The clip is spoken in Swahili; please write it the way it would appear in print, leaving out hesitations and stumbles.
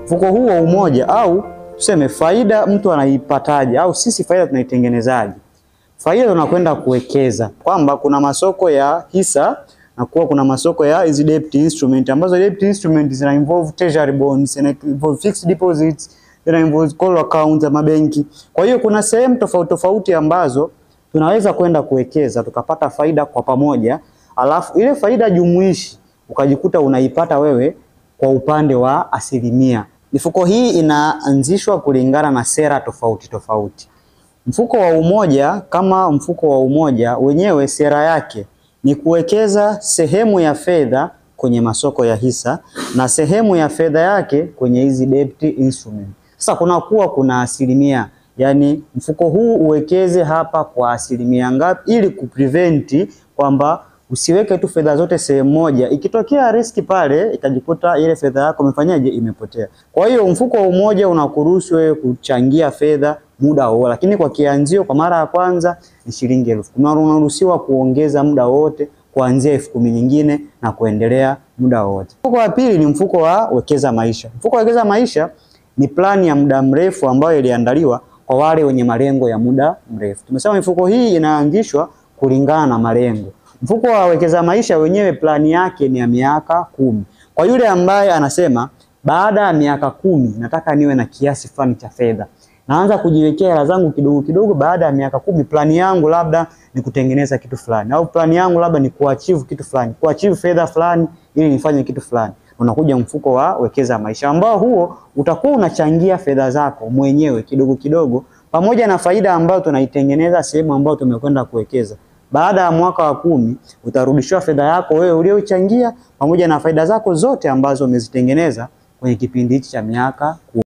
Mfuko huu wa umoja au tuseme faida mtu anaipataje au sisi faida tunaitengenezaje? Faida tunakwenda kuwekeza kwamba kuna masoko ya hisa na kuna masoko ya hizi debt instrument ambazo debt instrument zina involve treasury bonds, zina involve fixed deposits, zina involve call accounts za mabenki. Kwa hiyo kuna sehemu tofauti tofauti ambazo tunaweza kwenda kuwekeza tukapata faida kwa pamoja, alafu ile faida jumuishi ukajikuta unaipata wewe kwa upande wa asilimia. Mifuko hii inaanzishwa kulingana na sera tofauti tofauti. Mfuko wa umoja, kama mfuko wa umoja wenyewe, sera yake ni kuwekeza sehemu ya fedha kwenye masoko ya hisa na sehemu ya fedha yake kwenye hizi debt instrument. Sasa kuna asilimia, yani mfuko huu uwekeze hapa kwa asilimia ngapi, ili kuprevent kwamba usiweke tu fedha zote sehemu moja, ikitokea riski pale ikajikuta ile fedha yako imefanyaje, imepotea. Kwa hiyo mfuko wa umoja unakuruhusu wewe kuchangia fedha muda wote, lakini kwa kianzio kwa mara ya kwanza ni shilingi 10,000. Unaruhusiwa kuongeza muda wote kuanzia 10,000 nyingine na kuendelea muda wote. Mfuko wa pili ni mfuko wa wekeza maisha. Mfuko wa wekeza maisha ni plani ya muda mrefu ambayo iliandaliwa kwa wale wenye malengo ya muda mrefu. Tumesema mifuko hii inaanzishwa kulingana na malengo. Mfuko wa wekeza maisha wenyewe plani yake ni ya miaka 10. Kwa yule ambaye anasema baada ya miaka 10 nataka niwe na kiasi fulani cha fedha, naanza kujiwekea hela zangu kidogo kidogo, baada ya miaka 10 plani yangu labda ni kutengeneza kitu fulani, au plani yangu labda ni kuachieve kitu fulani, kuachieve fedha fulani ili nifanye kitu fulani. Unakuja mfuko wa wekeza maisha ambao huo utakuwa unachangia fedha zako mwenyewe kidogo kidogo, pamoja na faida ambayo tunaitengeneza sehemu ambayo tumekwenda kuwekeza. Baada ya mwaka wa 10 utarudishiwa fedha yako wewe uliyochangia pamoja na faida zako zote ambazo umezitengeneza kwenye kipindi hichi cha miaka 10.